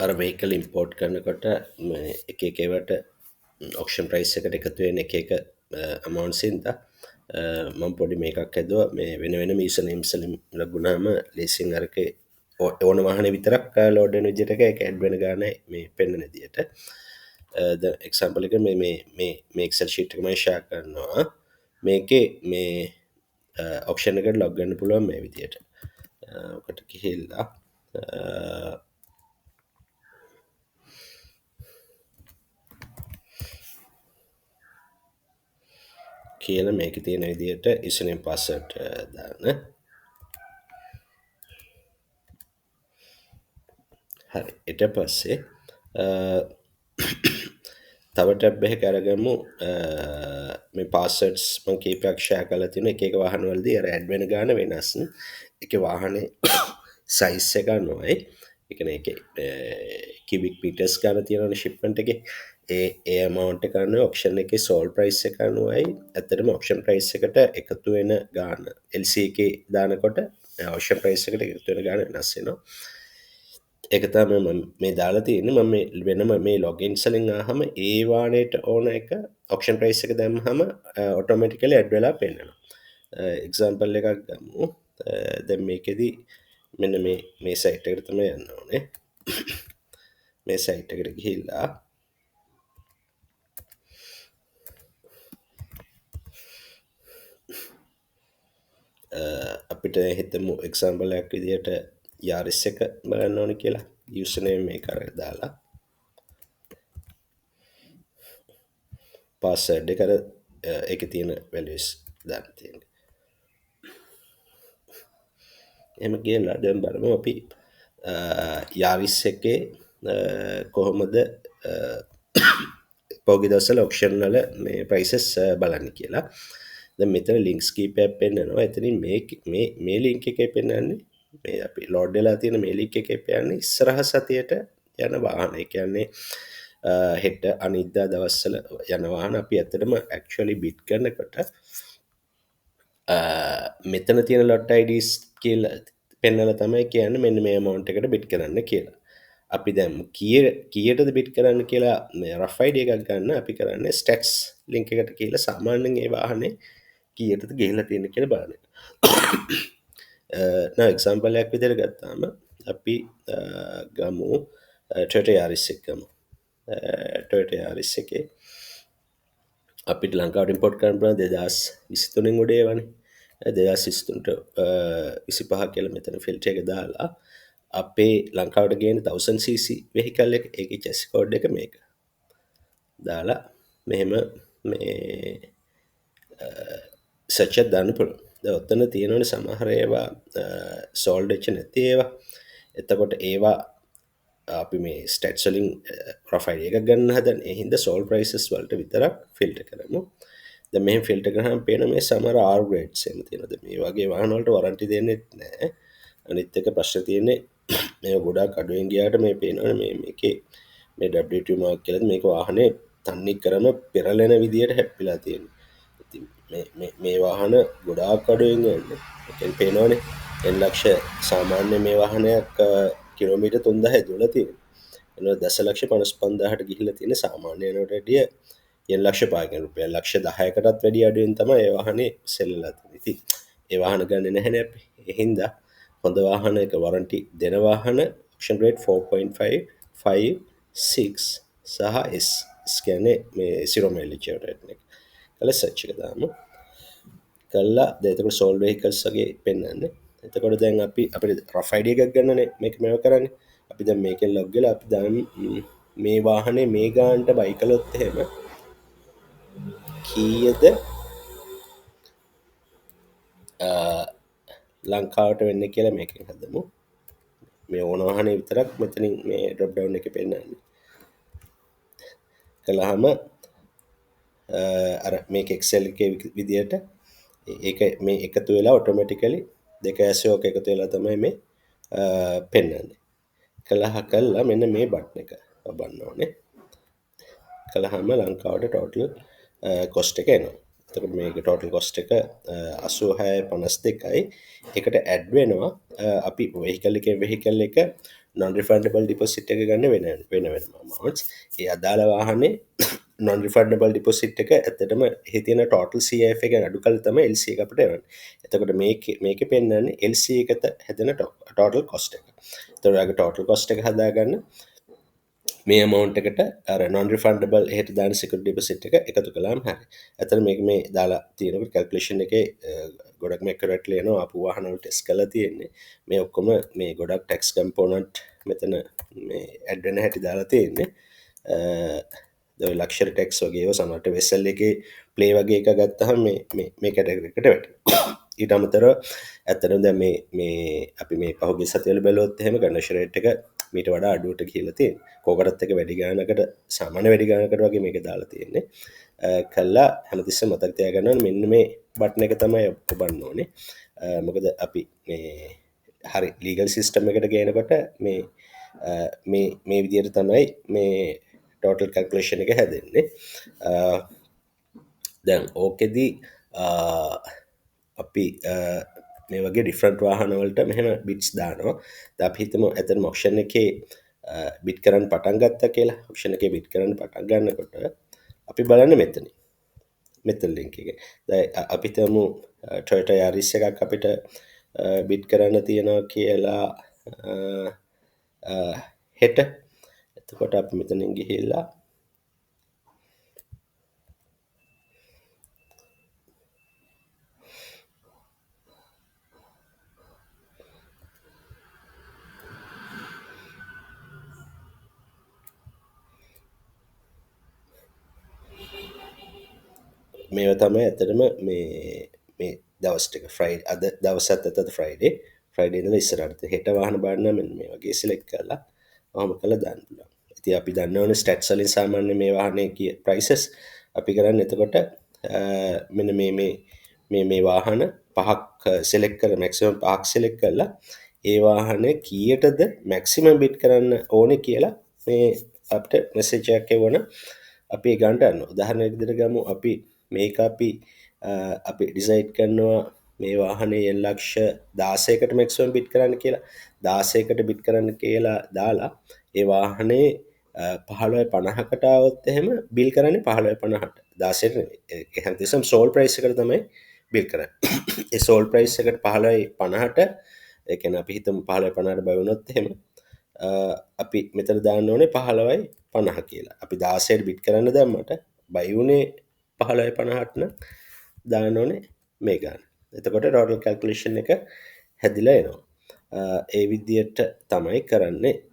අර vehicle import කරනකොට එක එක ඒවාට ඔක්ෂන් ප්‍රයිස් එකට එකතු වෙන එක amount හින්දා මම පොඩි මේකක් හැදුවා මේ වෙන වෙනම username වලින් ලැබුණාම ලීසින් අරකේ ඕන වාහනේ විතරක් ලෝඩ් වෙන විදිහට ඒක ඇඩ් වෙන ගාන මේ පෙන්වන විදිහට එක්සාම්පල් එක මේ Excel sheet එක මම ෂෙයා කරනවා මේකේ මේ ඔක්ෂන් එකට ලොග් වෙන්න පුළුවන් මේ විදිහට ඔකට ගිහිල්ලා කියලා මේක තියෙන විදිහට username password දාන්න. හරි ඊට පස්සේ තව ටැබ් එකක් අරගමු මේ passwords මම කීපයක් ෂෙයා කරලා තියෙන එක එක වාහන වලදී අර ඇඩ් වෙන ගාන වෙනස්. එක වාහනේ size එක අනුවයි. ඒ කියන්නේ ඒකේ cubic meters ගාන තියෙනවනේ shipment එකේ. ඒ amount එක අනුව auction එකේ sold price එක අනුවයි ඇත්තටම auction price එකට එකතු වෙන ගාන LC එකේ දානකොට auction price එකට එකතු වෙන ගාන වෙනස් වෙනවා. ඒක තමයි මම මේ දාලා තියෙන්නේ. මම මේ වෙනම මේ logins වලින් ආවම ඒ වාහනේට ඕන එක auction price එක දැම්මහම automatically add වෙලා පෙන්නනවා. example එකක් ගමු. දැන් මේකෙදි මෙන්න මේ site එකට තමයි යන්න ඕනේ. මේ site එකට ගිහිල්ලා අපිට හිතමු එක්සාම්පල් එකක් විදිහට යාරිස් එක බලන්න ඕනේ කියලා username එක අරගෙන දාලා password එක අර ඒකේ තියෙන values දාන්න තියෙන්නේ. එහෙම ගිහලා දැන් බලමු අපි යාරිස් එකේ කොහොමද පොගේ දවස්වල ඔක්ෂන් වල මේ prices බලන්න කියලා. දැන් මෙතන links කීපයක් පෙන්නනවා. එතනින් මේ link එකේ පෙන්නන්නේ මේ අපි load වෙලා තියෙන මේ link එකේ පෙන්නන්නේ ඉස්සරහ සතියට යන වාහන. ඒ කියන්නේ හෙට අනිද්දා දවස්වල යන වාහන අපි ඇත්තටම actually bid කරනකොට මෙතන තියෙන lot IDs කියලා පෙන්නලා තමයි කියන්නේ මෙන්න මේ amount එකට bid කරන්න කියලා. අපි දැන් කීයටද bid කරන්න කියලා rough idea එකක් ගන්න අපි කරන්නේ stats link එකට කියලා සාමාන්‍යයෙන් ඒ වාහනේ කීයටද ගිහිල්ලා තියෙන්නේ කියලා බලන්න. example එකක් විදිහට ගත්තාම අපි ගමු Toyota Yaris එක ගමු. Toyota Yaris එකේ අපිට ලංකාවට ඉම්පෝර්ට් කරන්න පුළුවන් 2023 උඩ ඒවානේ. 2023ට 25 කියලා මෙතන ෆිල්ටර් එක දාලා අපේ ලංකාවට ගේන 1000cc වෙහිකල් එක ඒකේ chassis code එක මේක. දාලා මෙහෙම මේ search එක දාන්න පුළුවන්. දැන් ඔතන තියෙනවනේ සමහර ඒවා sold වෙච්ච නැති ඒවා. එතකොට ඒවා අපි මේ stats වලින් profile එකක් ගන්න හදන. ඒ හින්දා sold prices වලට විතරක් filter කරමු. දැන් මෙහෙම filter කරාම පේන මේ සමහර R grades එහෙම තියෙනවා. මේ වගේ වාහන වලට warranty දෙන්නේ නැහැ. අනිත් එක ප්‍රශ්න තියෙන්නේ මේ ගොඩාක් අඩුවෙන් ගියාට මේ පේනවනේ මේකේ මේ WT mark කියලා මේක වාහනේ තන්නේ කරම පෙරලෙන විදියට හැප්පිලා තියෙනවා. ඉතින් මේ වාහන ගොඩාක් අඩුවෙන් යන්නේ. ඒකෙන් පේනවනේ එන් ලක්ෂ සාමාන්‍ය මේ වාහනයක් කිලෝමීටර් 3000 දුවලා තියෙනවා. එනවා දශලක්ෂ 55000ට ගිහිල්ලා තියෙන සාමාන්‍ය යනට වැඩිය එන් ලක්ෂ 5කින් රුපියල් ලක්ෂ 10කටත් වැඩි අඩුවෙන් තමයි ඒ වාහනේ සෙල්ලලා තියෙන්නේ. ඉතින් ඒ වාහන ගන්නේ නැහැනේ අපි. ඒ හින්දා හොඳ වාහනයක warranty දෙන වාහන option rate 4.5 5 6 සහ S කියන්නේ මේ 0 mileage rating එක. කළා search එක දාමු. කළා දැන් එතකොට sold vehicles වගේ පෙන්නන්නේ. එතකොට දැන් අපි අපිට rough idea එකක් ගන්නනේ මේක මේව කරන්නේ. අපි දැන් මේකෙන් log වෙලා අපි දැන් මේ වාහනේ මේ ගානට buy කළොත් එහෙම කීයද ලංකාවට වෙන්න කියලා මේකෙන් හදමු. මේ ඕන වාහනේ විතරක් මෙතනින් මේ drop down එකේ පෙන්නන්නේ. කළාම අර මේක Excel එකේ විදියට ඒක මේ එකතු වෙලා automatically දෙක ඇසෝක එකතු වෙලා තමයි මේ පෙන්වන්නේ. කළා මෙන්න මේ බටන් එක ඔබන්න ඕනේ. කළාම ලංකාවට total cost එක එනවා. එතකොට මේක ටෝටල් කොස්ට් එක 86.52යි. එකට ඇඩ් වෙනවා අපි වෙහිකල් එක non refundable deposit එක ගන්න වෙන amounts. ඒ අදාළ වාහනේ non refundable deposit එක ඇත්තටම එහි තියෙන total CIF එක අඩු කළා තමයි LC එක අපිට එවන්නේ. එතකොට මේකේ පෙන්නන්නේ LC එකට හැදෙන total cost එක. එතකොට ආගේ total cost එක හදාගන්න මේ amount එකට අර non refundable එහෙට දාන security deposit එක එකතු කළාම හරි. ඇත්තට මේක මේ දාලා තියෙනකොට calculation එකේ ගොඩක්ම accurately එනවා. අපු වාහන වල ටෙස්ට් කරලා තියෙන්නේ. මේ ඔක්කොම මේ ගොඩක් tax component මෙතන මේ add වෙන හැටි දාලා තියෙන්නේ. ලක්ෂරි ටෙක්ස් වගේ සමට වෙසල් එක ප්ලේ වගේ එක ගත්තහම මේ කැටගරකට වැට ඊට අමතර ඇත්තන ද මේ අපි මේ පහුගේ සතිවල බැලොත් එහෙම ගන්නශරේට් එක මීට වඩා අඩුවට කියලති කෝකටත් එක වැඩිගානකට සාමාන්‍ය වැඩිගානකට වගේ මේක දාලා තියෙන්නේ කල්ලා හැමතිස්ස මතක්තය ගන්න මෙන්න මේ බට්න එක තමයි ඔබන්න ඕනේ මොකද අපි හරි ලීගල් සිිස්ටම් එකට ගේනකොට මේ විදියට තමයි මේ ටෝටල් කල්කුලේෂන් එක හැදෙන්නේ දැන් ඕකෙදී අපි මේ වගේ ඩිෆරන්ට් වාහනවලට මෙහෙම බිට්ස් දානවා ද හිතම ඇතන මොක්ෂණ එකේ බිට් කරන්න පටන් ගත්ත කියලා ඔක්ෂණ එක බිට් කරන්න පටන් ගන්නකොට අපි බලන්න මෙතන ලින්ක් එක අපිතමු ටොයෝටා යාරිස් එකක් අපිට බිට් කරන්න තියෙනවා කියලා හෙට එතකොට අපි මෙතනින් ගිහිල්ලා මේව තමයි ඇත්තටම මේ දවස්ටික ෆ්‍රයි් අද දවසත් ඇතද ෆ්‍රයිඩේ ෆ්‍රයිඩේදල ඉස්සරට හෙට වාහන බාන්න මෙ මේ වගේ සිලෙක් කලා හම කළ දන්න ඇති අපි දන්නවන ස්ටට් සලින් සාමාන්‍ය මේ වාහනය කිය ප්‍රයිසස් අපි කරන්න එතකොට මෙන මේ වාහන පහක් සෙලෙක් කර මැක්සිමම් පහක් සෙලෙක් කරලා ඒ වාහන කියටද මැක්සිම බිට් කරන්න ඕන කියලා මේ අපට මෙසේජයක් වන අපි ගන්ටන්න උදාහරණ විදිහට ගමු අපි මේක අපි ඩිසයිඩ් කරනවා මේ වාහනේ ලක්ෂ 16කට මැක්සිමම් බිට් කරන්න කියලා 16කට බිට් කරන්න කියලා දාලා ඒ වාහනේ 15.50කට આવොත් එහෙම බිල් කරන්නේ 15.50ට 16ට හැමතිස්සෙම සෝල් ප්‍රයිස් එකට තමයි බිල් කරන්නේ ඒ සෝල් ප්‍රයිස් එකට 15.50ට ඒ කියන්නේ අපි හිතමු 15.50ට බය වුණොත් එහෙම අපි මෙතන දාන්න ඕනේ 15.50 කියලා. අපි 16ට බිට් කරන්න දැම්මට බයි වුණේ 15.50ට නම් දාන්න ඕනේ මේ ගාන. එතකොට ටෝටල් කැල්කුලේෂන් එක හැදිලා එනවා. ඒ විදිහට තමයි කරන්නේ.